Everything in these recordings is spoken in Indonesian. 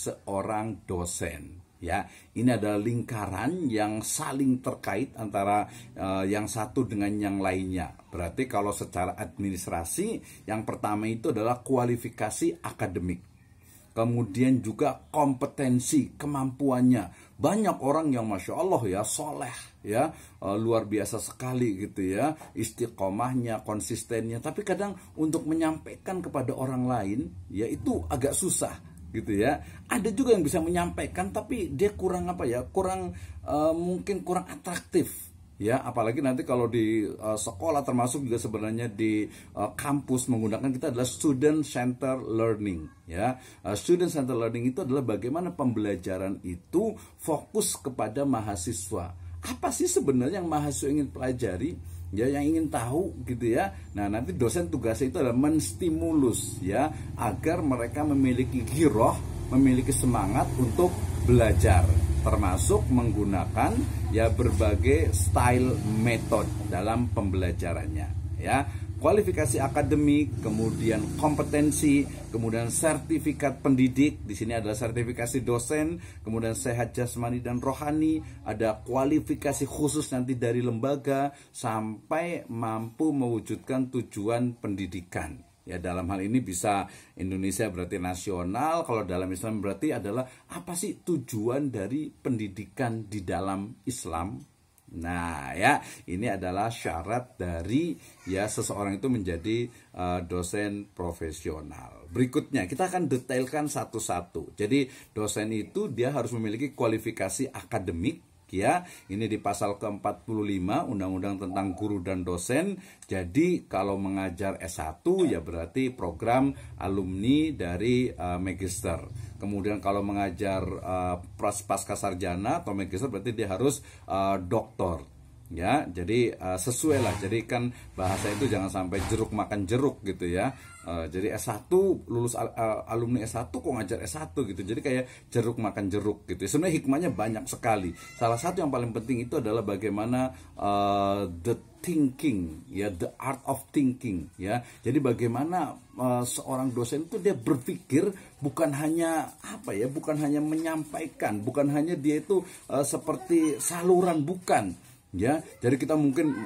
seorang dosen. Ya, ini adalah lingkaran yang saling terkait antara yang satu dengan yang lainnya. Berarti kalau secara administrasi, yang pertama itu adalah kualifikasi akademik. Kemudian juga kompetensi, kemampuannya. Banyak orang yang Masya Allah ya, soleh ya, luar biasa sekali gitu ya, istiqomahnya, konsistennya. Tapi kadang untuk menyampaikan kepada orang lain, ya itu agak susah gitu ya. Ada juga yang bisa menyampaikan tapi dia kurang apa ya, mungkin kurang atraktif ya, apalagi nanti kalau di sekolah, termasuk juga sebenarnya di kampus, menggunakan kita adalah student center learning ya. Student center learning itu adalah bagaimana pembelajaran itu fokus kepada mahasiswa. Apa sih sebenarnya yang mahasiswa ingin pelajari ya, yang ingin tahu gitu ya. Nah, nanti dosen tugasnya itu adalah menstimulus ya, agar mereka memiliki giroh, memiliki semangat untuk belajar, termasuk menggunakan ya berbagai style metode dalam pembelajarannya ya. Kualifikasi akademik, kemudian kompetensi, kemudian sertifikat pendidik. Di sini adalah sertifikasi dosen, kemudian sehat jasmani dan rohani, ada kualifikasi khusus nanti dari lembaga sampai mampu mewujudkan tujuan pendidikan. Ya, dalam hal ini bisa Indonesia berarti nasional, kalau dalam Islam berarti adalah apa sih tujuan dari pendidikan di dalam Islam. Nah ya, ini adalah syarat dari ya seseorang itu menjadi dosen profesional. Berikutnya kita akan detailkan satu-satu. Jadi dosen itu dia harus memiliki kualifikasi akademik ya. Ini di pasal ke-45 Undang-Undang tentang Guru dan Dosen. Jadi kalau mengajar S1 ya berarti program alumni dari magister. Kemudian kalau mengajar pasca sarjana atau magister berarti dia harus doktor. Ya, jadi sesuai lah. Jadi kan bahasa itu jangan sampai jeruk makan jeruk gitu ya. Jadi S1 lulus alumni S1 kok ngajar S1 gitu. Jadi kayak jeruk makan jeruk gitu. Sebenarnya hikmahnya banyak sekali. Salah satu yang paling penting itu adalah bagaimana the thinking ya, the art of thinking ya. Jadi bagaimana seorang dosen itu dia berpikir bukan hanya apa ya, bukan hanya menyampaikan, bukan hanya dia itu seperti saluran, bukan. Ya, jadi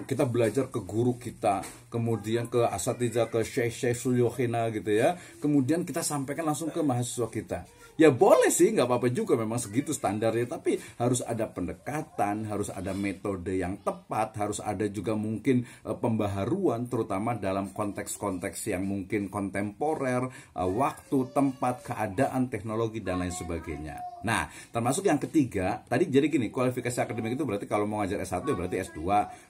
kita belajar ke guru kita, kemudian ke asatidzah, ke syekh suyukhina gitu ya. Kemudian kita sampaikan langsung ke mahasiswa kita. Ya boleh sih, nggak apa-apa juga, memang segitu standarnya. Tapi harus ada pendekatan, harus ada metode yang tepat, harus ada juga mungkin pembaharuan, terutama dalam konteks-konteks yang mungkin kontemporer, waktu, tempat, keadaan, teknologi, dan lain sebagainya. Nah, termasuk yang ketiga, tadi jadi gini, kualifikasi akademik itu berarti kalau mau ngajar S1 berarti S2,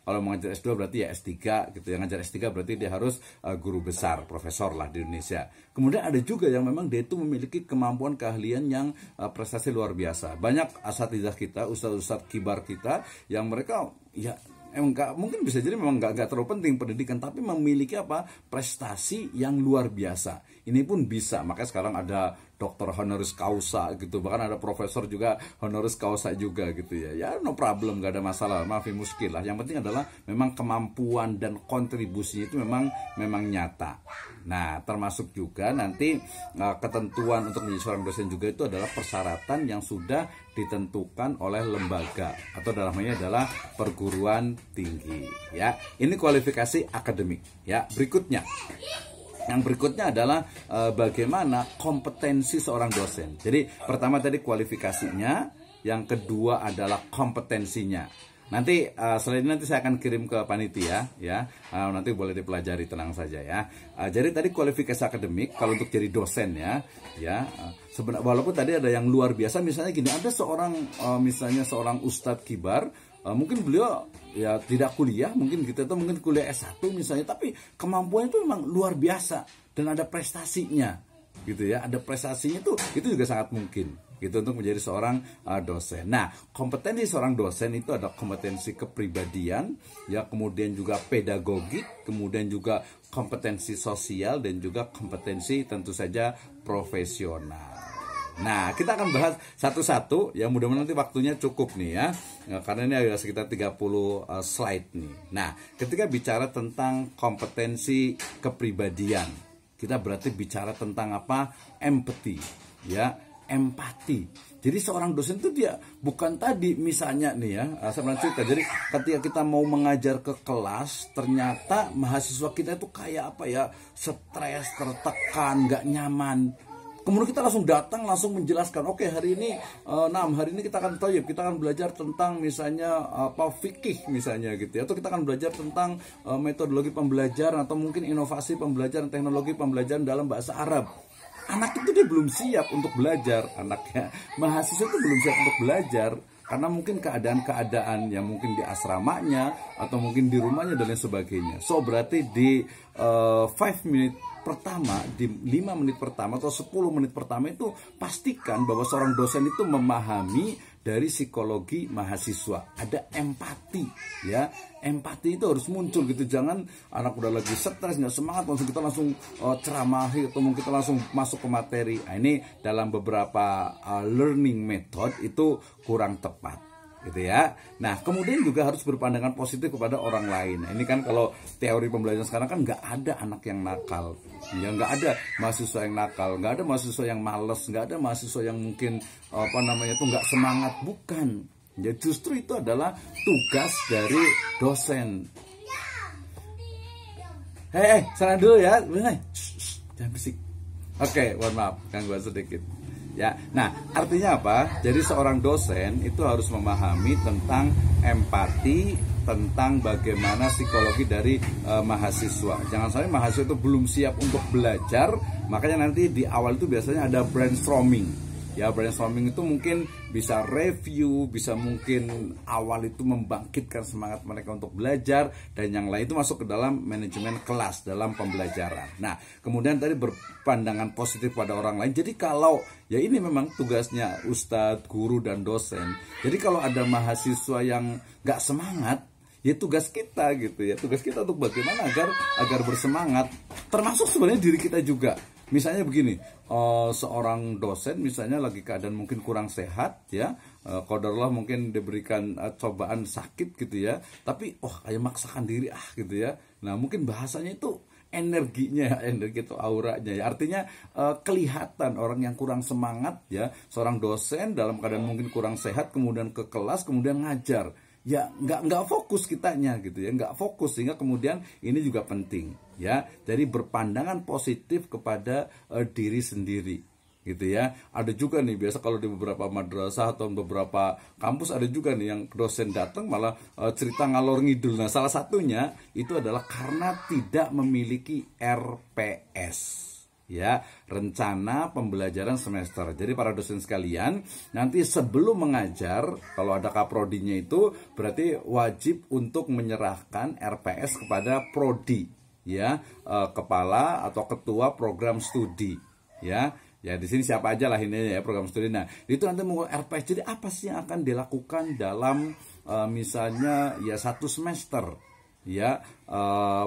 kalau mau ngajar S2 berarti ya S3 gitu. Yang ngajar S3 berarti dia harus guru besar, profesor lah di Indonesia. Kemudian ada juga yang memang dia itu memiliki kemampuan keahlian yang prestasi luar biasa. Banyak asatidzah kita, ustadz-ustadz kibar kita yang mereka ya enggak, mungkin bisa jadi memang enggak terlalu penting pendidikan, tapi memiliki apa, prestasi yang luar biasa. Ini pun bisa, makanya sekarang ada dokter honoris causa gitu, bahkan ada profesor juga honoris causa juga gitu ya. Ya no problem, nggak ada masalah, maafin muskil lah. Yang penting adalah memang kemampuan dan kontribusinya itu memang nyata. Nah, termasuk juga nanti ketentuan untuk menjadi seorang dosen juga itu adalah persyaratan yang sudah ditentukan oleh lembaga atau dalamnya adalah perguruan tinggi ya. Ini kualifikasi akademik ya. Yang berikutnya adalah bagaimana kompetensi seorang dosen. Jadi pertama tadi kualifikasinya, yang kedua adalah kompetensinya. Nanti selain ini nanti saya akan kirim ke panitia ya. Nanti boleh dipelajari, tenang saja ya. Jadi tadi kualifikasi akademik kalau untuk jadi dosen ya. Sebenarnya walaupun tadi ada yang luar biasa, misalnya gini, ada seorang misalnya seorang ustadz kibar, mungkin beliau ya tidak kuliah, mungkin kita itu mungkin kuliah S1 misalnya, tapi kemampuannya itu memang luar biasa dan ada prestasinya gitu ya. Ada prestasinya itu juga sangat mungkin gitu untuk menjadi seorang dosen. Nah, kompetensi seorang dosen itu ada kompetensi kepribadian ya, kemudian juga pedagogik, kemudian juga kompetensi sosial, dan juga kompetensi tentu saja profesional. Nah, kita akan bahas satu-satu ya, mudah-mudahan nanti waktunya cukup nih ya. Karena ini ada sekitar 30 slide nih. Nah, ketika bicara tentang kompetensi kepribadian, kita berarti bicara tentang apa? Empathy ya. empati. Jadi seorang dosen itu dia bukan tadi misalnya nih ya, saya pernah cerita. Jadi ketika kita mau mengajar ke kelas, ternyata mahasiswa kita itu kayak apa ya, stres, tertekan, nggak nyaman. Kemudian kita langsung datang, langsung menjelaskan, oke hari ini, hari ini kita akan belajar tentang misalnya fikih misalnya gitu ya, atau kita akan belajar tentang metodologi pembelajaran atau mungkin inovasi pembelajaran, teknologi pembelajaran dalam bahasa Arab. Anak itu dia belum siap untuk belajar, anaknya mahasiswa itu belum siap untuk belajar karena mungkin keadaan-keadaan yang mungkin di asramanya atau mungkin di rumahnya dan lain sebagainya. So berarti di 5 menit pertama, di 5 menit pertama atau 10 menit pertama itu pastikan bahwa seorang dosen itu memahami dari psikologi mahasiswa. Ada empati ya. Empati itu harus muncul gitu. Jangan anak udah lagi stres, nggak semangat, kita langsung ceramahi atau mungkin kita langsung masuk ke materi. Nah, ini dalam beberapa learning method itu kurang tepat gitu ya. Nah kemudian juga harus berpandangan positif kepada orang lain. Nah, ini kan kalau teori pembelajaran sekarang kan nggak ada anak yang nakal, ya nggak ada mahasiswa yang nakal, nggak ada mahasiswa yang males, nggak ada mahasiswa yang mungkin tuh nggak semangat, bukan. Ya justru itu adalah tugas dari dosen. Sana dulu ya, jangan berisik. Oke, mohon maaf, gangguan sedikit. Ya, nah artinya apa? Jadi seorang dosen itu harus memahami tentang empati, tentang bagaimana psikologi dari mahasiswa. Jangan sampai mahasiswa itu belum siap untuk belajar, makanya nanti di awal itu biasanya ada brainstorming. Ya, brainstorming itu mungkin bisa review, bisa mungkin awal itu membangkitkan semangat mereka untuk belajar, dan yang lain itu masuk ke dalam manajemen kelas, dalam pembelajaran. Nah, kemudian tadi berpandangan positif pada orang lain. Jadi kalau, ya ini memang tugasnya ustadz, guru, dan dosen. Jadi kalau ada mahasiswa yang gak semangat, ya tugas kita gitu ya. Tugas kita untuk bagaimana agar bersemangat. Termasuk sebenarnya diri kita juga. Misalnya begini, seorang dosen misalnya lagi keadaan mungkin kurang sehat ya, qadarullah mungkin diberikan cobaan sakit gitu ya, tapi ayo maksakan diri gitu ya. Nah mungkin bahasanya itu energinya, energi itu auranya ya, artinya kelihatan orang yang kurang semangat ya, seorang dosen dalam keadaan mungkin kurang sehat kemudian ke kelas kemudian ngajar. Ya nggak fokus kitanya gitu ya, nggak fokus, sehingga kemudian ini juga penting ya. Jadi berpandangan positif kepada diri sendiri gitu ya. Ada juga nih biasa kalau di beberapa madrasah atau beberapa kampus ada juga nih yang dosen datang malah cerita ngalor ngidul. Nah salah satunya itu adalah karena tidak memiliki RPS. Ya, rencana pembelajaran semester. Jadi para dosen sekalian, nanti sebelum mengajar, kalau ada kaprodinya itu berarti wajib untuk menyerahkan RPS kepada prodi, ya, kepala atau ketua program studi, ya. Ya di sini siapa aja lah ini ya, program studi. Nah, itu nanti mau RPS. Jadi apa sih yang akan dilakukan dalam misalnya ya 1 semester? Ya,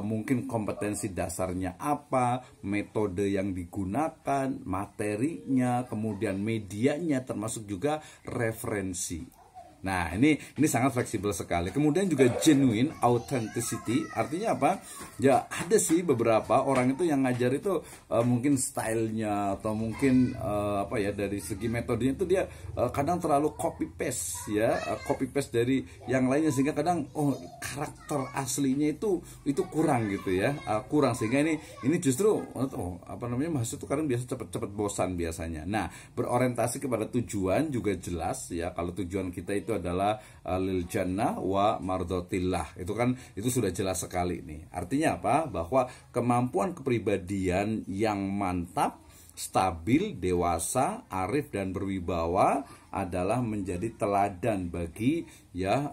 mungkin kompetensi dasarnya apa, metode yang digunakan, materinya, kemudian medianya, termasuk juga referensi. Nah, ini sangat fleksibel sekali. Kemudian juga genuine authenticity, artinya apa? Ya, ada sih beberapa orang itu yang ngajar itu mungkin stylenya atau mungkin dari segi metodenya itu dia kadang terlalu copy paste ya, copy paste dari yang lainnya, sehingga kadang karakter aslinya itu kurang gitu ya, kurang, sehingga ini justru mahasiswa itu kadang biasa cepat bosan biasanya. Nah, berorientasi kepada tujuan juga jelas ya. Kalau tujuan kita itu adalah lil jannah wa mardotillah, itu sudah jelas sekali nih. Artinya apa? Bahwa kemampuan kepribadian yang mantap, stabil, dewasa, arif, dan berwibawa adalah menjadi teladan bagi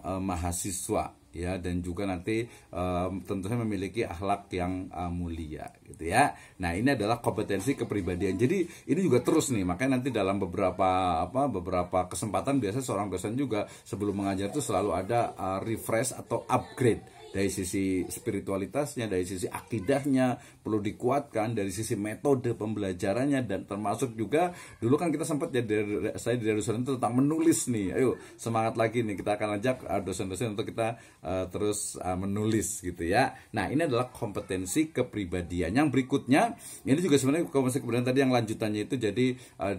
mahasiswa ya, dan juga nanti tentunya memiliki akhlak yang mulia gitu ya. Nah, ini adalah kompetensi kepribadian. Jadi ini juga terus nih, makanya nanti dalam beberapa kesempatan biasanya seorang dosen juga sebelum mengajar itu selalu ada refresh atau upgrade. dari sisi spiritualitasnya, dari sisi akidahnya perlu dikuatkan, dari sisi metode pembelajarannya, dan termasuk juga dulu kan kita sempat ya saya di Darussalam itu tentang menulis nih. Ayo semangat lagi nih, kita akan ajak dosen-dosen untuk kita terus menulis gitu ya. Nah, ini adalah kompetensi kepribadian. Yang berikutnya ini juga sebenarnya kompetensi kepribadian tadi yang lanjutannya itu, jadi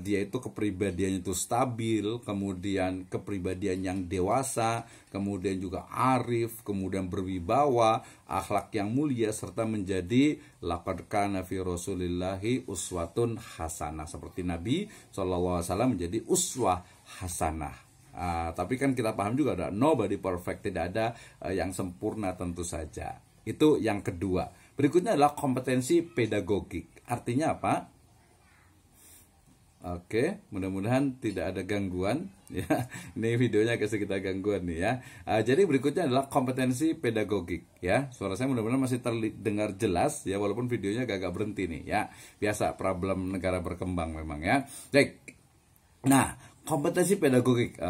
dia itu kepribadiannya itu stabil, kemudian kepribadian yang dewasa, kemudian juga arif, kemudian berwibawa, akhlak yang mulia, serta menjadi laqad kana fi rasulillahi uswatun hasanah, seperti Nabi SAW menjadi uswah hasanah. Tapi kan kita paham juga ada nobody perfect, tidak ada yang sempurna tentu saja. Itu yang kedua. Berikutnya adalah kompetensi pedagogik. Artinya apa? Oke, mudah-mudahan tidak ada gangguan ya. Ini videonya agak sedikit gangguan nih ya. Jadi berikutnya adalah kompetensi pedagogik ya. Suara saya mudah-mudahan masih terdengar jelas ya, walaupun videonya agak berhenti nih ya. Biasa problem negara berkembang memang ya. Baik. Nah, kompetensi pedagogik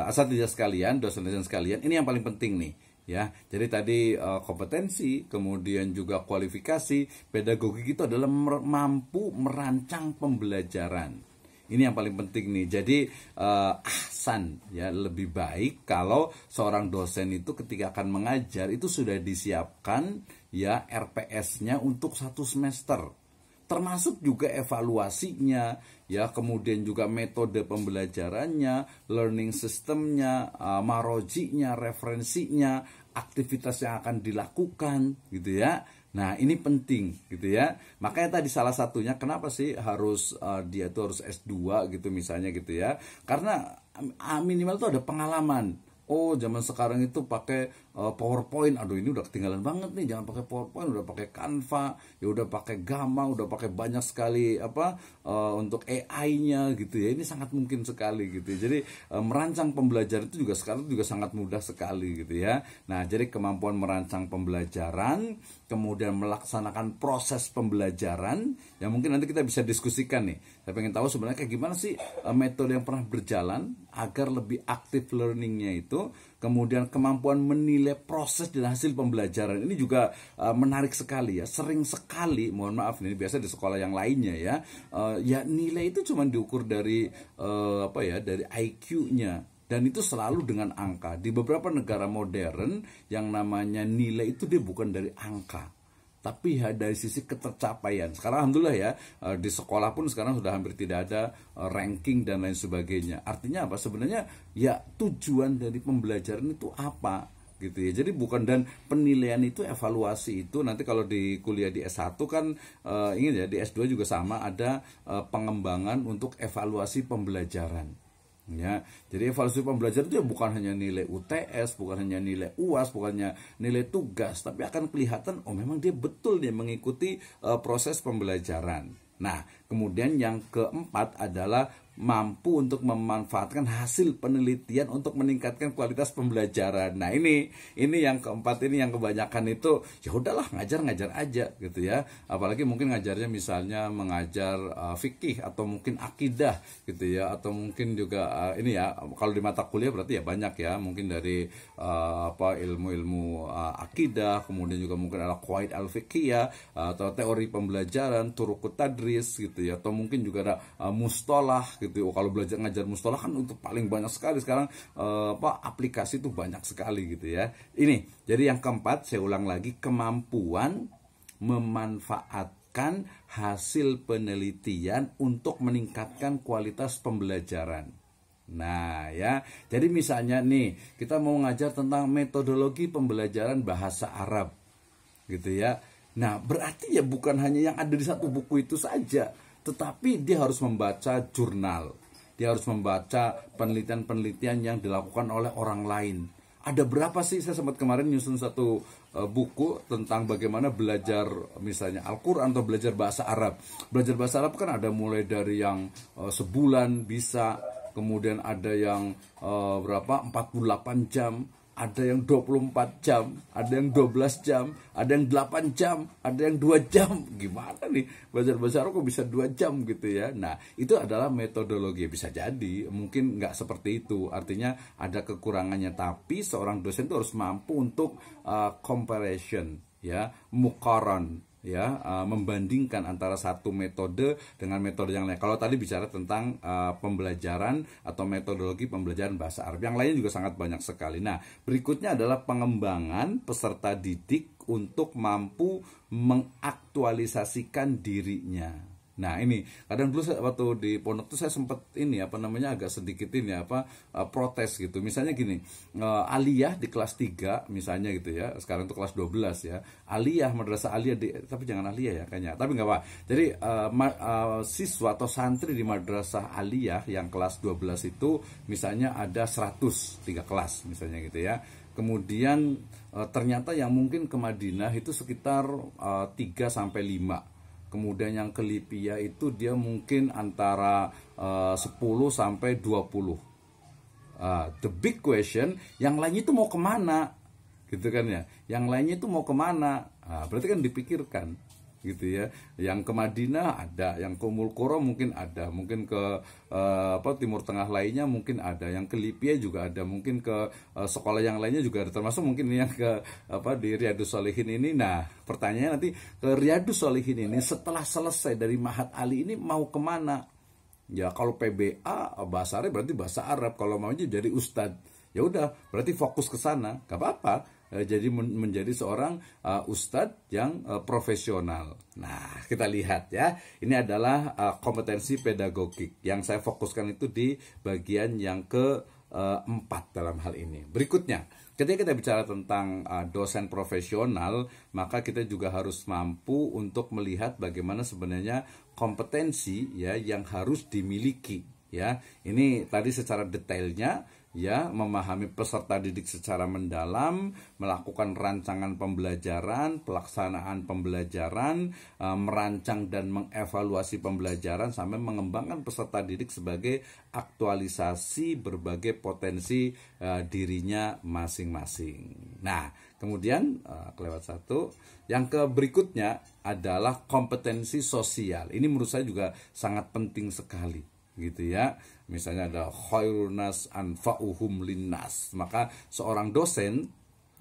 asatidz sekalian, dosen-dosen sekalian, ini yang paling penting nih. Ya, jadi tadi kompetensi, kemudian juga kualifikasi, pedagogik itu adalah mampu merancang pembelajaran. Ini yang paling penting nih. Jadi ahsan ya, lebih baik kalau seorang dosen itu ketika akan mengajar itu sudah disiapkan ya RPS-nya untuk 1 semester. Termasuk juga evaluasinya ya, kemudian juga metode pembelajarannya, learning systemnya, marojinya, referensinya, aktivitas yang akan dilakukan gitu ya. Nah, ini penting gitu ya. Makanya tadi salah satunya kenapa sih harus dia tuh harus S2 gitu misalnya gitu ya. Karena minimal tuh ada pengalaman. Oh, zaman sekarang itu pakai PowerPoint. Aduh, ini udah ketinggalan banget nih. Jangan pakai PowerPoint, udah pakai Canva, ya udah pakai Gamma, udah pakai banyak sekali untuk AI-nya gitu ya. Ini sangat mungkin sekali gitu ya. Jadi merancang pembelajaran itu juga sekarang juga sangat mudah sekali gitu ya. Nah, jadi kemampuan merancang pembelajaran, kemudian melaksanakan proses pembelajaran, ya mungkin nanti kita bisa diskusikan nih. Saya pengen tahu sebenarnya kayak gimana sih metode yang pernah berjalan agar lebih aktif learningnya itu, kemudian kemampuan menilai proses dan hasil pembelajaran. Ini juga menarik sekali ya. Sering sekali, mohon maaf nih, biasa di sekolah yang lainnya ya, ya nilai itu cuma diukur dari dari IQ-nya. Dan itu selalu dengan angka. Di beberapa negara modern yang namanya nilai itu dia bukan dari angka, tapi ya dari sisi ketercapaian. Sekarang alhamdulillah ya, di sekolah pun sekarang sudah hampir tidak ada ranking dan lain sebagainya. Artinya apa? Sebenarnya ya tujuan dari pembelajaran itu apa gitu ya. Jadi bukan, dan penilaian itu, evaluasi itu nanti kalau di kuliah di S1 kan ingin ya, di S2 juga sama, ada pengembangan untuk evaluasi pembelajaran. Ya, jadi evaluasi pembelajaran itu ya bukan hanya nilai UTS, bukan hanya nilai UAS, bukan hanya nilai tugas, tapi akan kelihatan oh memang dia betul dia mengikuti proses pembelajaran. Nah, kemudian yang keempat adalah mampu untuk memanfaatkan hasil penelitian untuk meningkatkan kualitas pembelajaran. Nah, ini yang keempat, ini yang kebanyakan itu ya udahlah ngajar aja gitu ya. Apalagi mungkin ngajarnya misalnya mengajar fikih atau mungkin akidah gitu ya, atau mungkin juga ini ya, kalau di mata kuliah berarti ya banyak ya, mungkin dari ilmu-ilmu akidah, kemudian juga mungkin ada qawaid al-fiqhiyah atau teori pembelajaran, turukut tadris gitu ya, atau mungkin juga ada mustalah gitu. Kalau belajar ngajar mustalah kan untuk paling banyak sekali sekarang aplikasi itu banyak sekali gitu ya. Ini jadi yang keempat, saya ulang lagi, kemampuan memanfaatkan hasil penelitian untuk meningkatkan kualitas pembelajaran. Nah ya, jadi misalnya nih kita mau ngajar tentang metodologi pembelajaran bahasa Arab gitu ya. Nah, berarti ya bukan hanya yang ada di satu buku itu saja, tetapi dia harus membaca jurnal, dia harus membaca penelitian-penelitian yang dilakukan oleh orang lain. Ada berapa sih, saya sempat kemarin nyusun satu buku tentang bagaimana belajar misalnya Al-Quran atau belajar bahasa Arab. Belajar bahasa Arab kan ada mulai dari yang sebulan bisa, kemudian ada yang 48 jam, ada yang 24 jam, ada yang 12 jam, ada yang 8 jam, ada yang 2 jam. Gimana nih? Belajar bahasa Arab kok bisa 2 jam gitu ya. Nah, itu adalah metodologi. Bisa jadi, mungkin nggak seperti itu. Artinya ada kekurangannya. Tapi seorang dosen itu harus mampu untuk comparison, ya, muqaran, ya, membandingkan antara satu metode dengan metode yang lain. Kalau tadi bicara tentang pembelajaran atau metodologi pembelajaran bahasa Arab, yang lainnya juga sangat banyak sekali. Nah, berikutnya adalah pengembangan peserta didik untuk mampu mengaktualisasikan dirinya. Nah, ini kadang dulu waktu di pondok tuh saya sempat agak sedikit protes gitu. Misalnya gini, aliyah di kelas 3 misalnya gitu ya. Sekarang tuh kelas 12 ya. Aliyah, madrasah aliyah tapi jangan aliyah ya kayaknya. Tapi nggak apa. Jadi siswa atau santri di madrasah aliyah yang kelas 12 itu misalnya ada 3 kelas misalnya gitu ya. Kemudian ternyata yang mungkin ke Madinah itu sekitar 3 sampai 5. Kemudian yang ke Libya itu dia mungkin antara 10 sampai 20. The big question, yang lainnya itu mau kemana? Gitu kan ya. Yang lainnya itu mau kemana? Berarti kan dipikirkan gitu ya. Yang ke Madinah ada, yang ke Ummul Qura mungkin ada, mungkin ke Timur Tengah lainnya mungkin ada, yang ke Libya juga ada, mungkin ke sekolah yang lainnya juga ada, termasuk mungkin yang ke di Riyadus Shalihin ini. Nah, pertanyaannya nanti ke Riyadus Shalihin ini setelah selesai dari Ma'had Ali ini mau kemana? Ya kalau PBA bahasa Arab berarti bahasa Arab, kalau maunya jadi ustadz, ya udah berarti fokus ke sana, gak apa-apa. Jadi menjadi seorang ustadz yang profesional. Nah, kita lihat ya. Ini adalah kompetensi pedagogik. Yang saya fokuskan itu di bagian yang keempat dalam hal ini. Berikutnya, ketika kita bicara tentang dosen profesional, maka kita juga harus mampu untuk melihat bagaimana sebenarnya kompetensi ya yang harus dimiliki. Ya, ini tadi secara detailnya, ya, memahami peserta didik secara mendalam, melakukan rancangan pembelajaran, pelaksanaan pembelajaran, merancang dan mengevaluasi pembelajaran sampai mengembangkan peserta didik sebagai aktualisasi berbagai potensi dirinya masing-masing. Nah, kemudian kelewat satu, yang berikutnya adalah kompetensi sosial. Ini menurut saya juga sangat penting sekali gitu ya. Misalnya ada khairunas anfa'uhum linnas, maka seorang dosen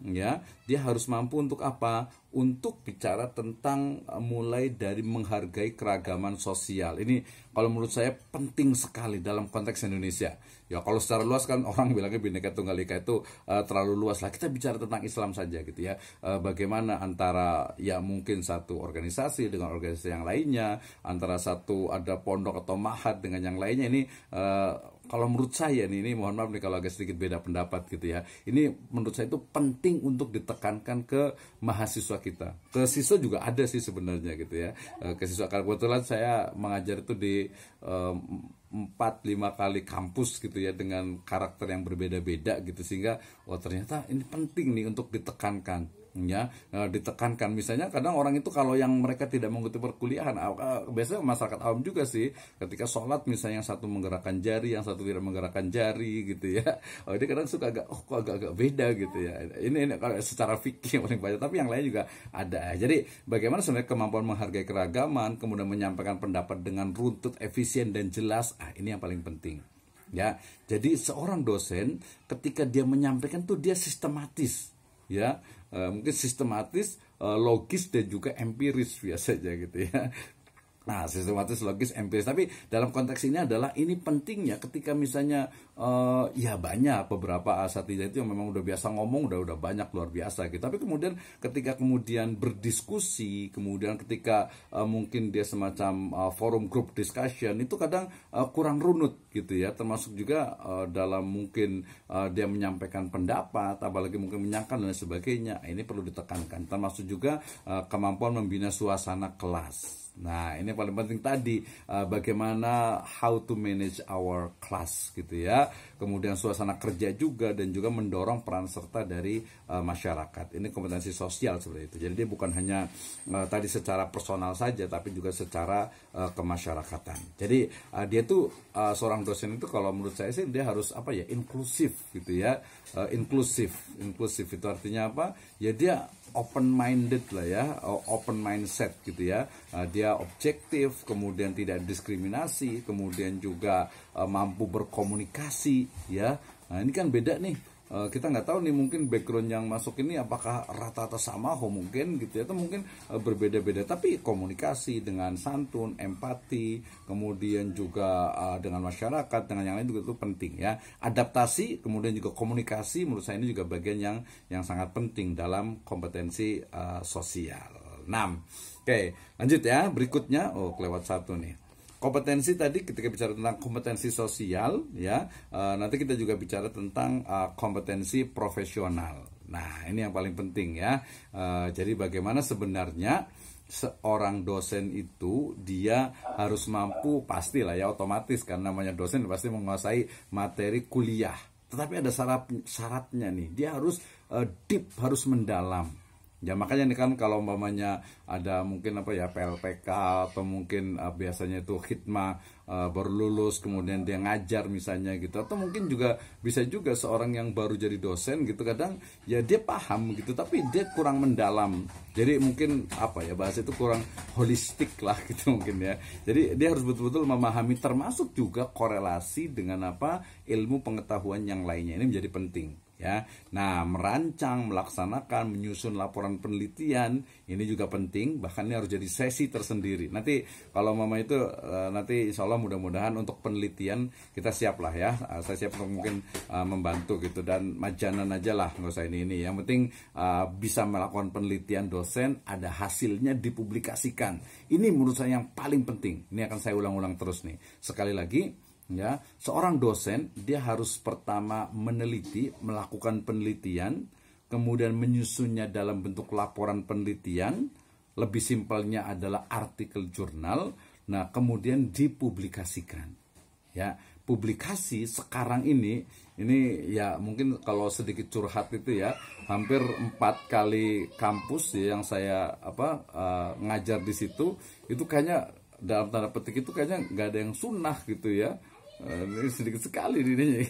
ya dia harus mampu untuk apa? Untuk bicara tentang mulai dari menghargai keragaman sosial. Ini kalau menurut saya penting sekali dalam konteks Indonesia. Ya kalau secara luas kan orang bilangnya Bhinneka Tunggal Ika itu terlalu luas lah. Kita bicara tentang Islam saja gitu ya. Bagaimana antara ya mungkin satu organisasi dengan organisasi yang lainnya, antara satu ada pondok atau ma'had dengan yang lainnya, ini kalau menurut saya ini mohon maaf nih kalau agak sedikit beda pendapat gitu ya. Ini menurut saya itu penting untuk ditekankan ke mahasiswa kita. Ke siswa juga ada sih sebenarnya gitu ya. Ke siswa, kebetulan saya mengajar itu di 4-5 kali kampus gitu ya, dengan karakter yang berbeda-beda gitu, sehingga ternyata ini penting nih untuk ditekankan ya. Ditekankan misalnya kadang orang itu kalau yang mereka tidak mengikuti perkuliahan, biasanya masyarakat awam juga sih, ketika sholat misalnya yang satu menggerakkan jari, yang satu tidak menggerakkan jari gitu ya. Ini kadang suka agak beda gitu ya. Ini kalau secara fikih yang paling banyak, tapi yang lain juga ada. Jadi bagaimana sebenarnya kemampuan menghargai keragaman, kemudian menyampaikan pendapat dengan runtut, efisien dan jelas, ini yang paling penting ya. Jadi seorang dosen ketika dia menyampaikan tuh dia sistematis ya, mungkin sistematis, logis dan juga empiris biasanya gitu ya. Nah, sistematis, logis, empiris. Tapi dalam konteks ini adalah ini pentingnya ketika misalnya ya banyak beberapa asatidzah itu yang memang udah biasa ngomong, udah banyak luar biasa gitu. Tapi kemudian ketika kemudian berdiskusi, kemudian ketika mungkin dia semacam forum group discussion, itu kadang kurang runut gitu ya. Termasuk juga dalam mungkin dia menyampaikan pendapat, apalagi mungkin menyangkal dan sebagainya. Ini perlu ditekankan. Termasuk juga kemampuan membina suasana kelas. Nah, ini paling penting tadi, bagaimana how to manage our class gitu ya. Kemudian suasana kerja juga, dan juga mendorong peran serta dari masyarakat. Ini kompetensi sosial seperti itu. Jadi dia bukan hanya tadi secara personal saja, tapi juga secara kemasyarakatan. Jadi dia tuh seorang dosen itu kalau menurut saya sih dia harus apa ya, inklusif gitu ya. Inklusif itu artinya apa? Ya dia open minded lah ya, open mindset gitu ya. Dia objektif, kemudian tidak diskriminasi, kemudian juga mampu berkomunikasi ya. Nah, ini kan beda nih. Kita nggak tahu nih, mungkin background yang masuk ini apakah rata-rata sama, mungkin gitu ya, atau mungkin berbeda-beda, tapi komunikasi dengan santun, empati, kemudian juga dengan masyarakat, dengan yang lain juga itu penting ya. Adaptasi, kemudian juga komunikasi, menurut saya ini juga bagian yang sangat penting dalam kompetensi sosial. 6. Oke, lanjut ya, berikutnya. Oh, kelewat satu nih. Kompetensi tadi ketika bicara tentang kompetensi sosial ya, nanti kita juga bicara tentang kompetensi profesional. Nah, ini yang paling penting ya. Jadi bagaimana sebenarnya seorang dosen itu dia harus mampu, pastilah ya, otomatis karena namanya dosen pasti menguasai materi kuliah. Tetapi ada syaratnya nih, dia harus deep, harus mendalam. Ya makanya ini kan kalau umpamanya ada mungkin apa ya, PLPK atau mungkin biasanya itu khidmah baru lulus kemudian dia ngajar misalnya gitu, atau mungkin juga bisa juga seorang yang baru jadi dosen gitu, kadang ya dia paham gitu tapi dia kurang mendalam. Jadi mungkin apa ya, bahasa itu kurang holistik lah gitu mungkin ya. Jadi dia harus betul-betul memahami, termasuk juga korelasi dengan apa, ilmu pengetahuan yang lainnya. Ini menjadi penting ya. Nah, merancang, melaksanakan, menyusun laporan penelitian ini juga penting, bahkan ini harus jadi sesi tersendiri. Nanti kalau mama itu nanti insya Allah mudah-mudahan untuk penelitian kita siap lah ya. Saya siap untuk mungkin membantu gitu, dan majanan aja lah, nggak usah ini. Yang penting bisa melakukan penelitian dosen, ada hasilnya dipublikasikan. Ini menurut saya yang paling penting. Ini akan saya ulang-ulang terus nih. Sekali lagi ya, seorang dosen dia harus pertama meneliti, melakukan penelitian, kemudian menyusunnya dalam bentuk laporan penelitian, lebih simpelnya adalah artikel jurnal. Nah, kemudian dipublikasikan. Ya, publikasi sekarang ini ya mungkin kalau sedikit curhat itu ya, hampir 4 kali kampus ya, yang saya ngajar di situ, itu kayaknya dalam tanda petik itu kayaknya nggak ada yang sunnah gitu ya. Ini sedikit sekali ini.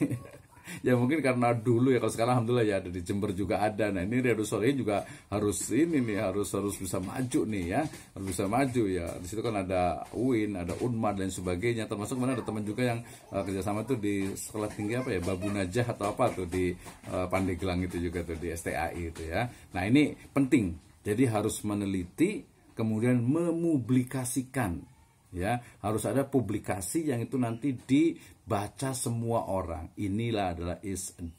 Ya mungkin karena dulu ya, kalau sekarang alhamdulillah ya ada di Jember juga ada. Nah, ini Riyadhus Shalihin juga harus ini nih, harus bisa maju nih ya, harus bisa maju ya. Di situ kan ada UIN, ada Unmar dan sebagainya. Termasuk mana ada teman juga yang kerjasama tuh di sekolah tinggi apa ya, Babu Najah atau apa tuh di Pandeglang itu juga tuh, di STAI itu ya. Nah, ini penting. Jadi harus meneliti, kemudian mepublikasikan. Ya, harus ada publikasi yang itu nanti dibaca semua orang. Inilah adalah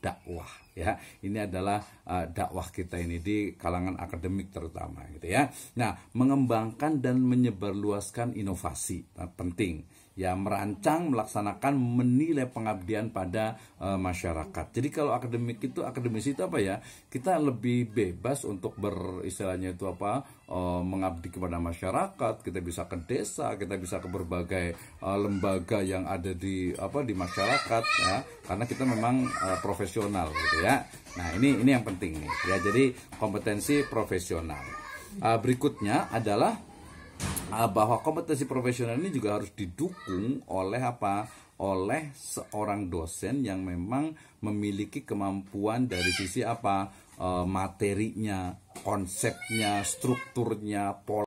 dakwah ya. Ini adalah dakwah kita ini di kalangan akademik terutama gitu ya. Nah, mengembangkan dan menyebarluaskan inovasi penting. Ya, merancang, melaksanakan, menilai pengabdian pada masyarakat. Jadi kalau akademisi itu apa ya? Kita lebih bebas untuk beristilahnya itu mengabdi kepada masyarakat. Kita bisa ke desa, kita bisa ke berbagai lembaga yang ada di masyarakat ya. Karena kita memang profesional gitu ya. Nah, ini yang penting nih ya. Jadi kompetensi profesional. Berikutnya adalah bahwa kompetensi profesional ini juga harus didukung oleh oleh seorang dosen yang memang memiliki kemampuan dari sisi materinya, konsepnya, strukturnya,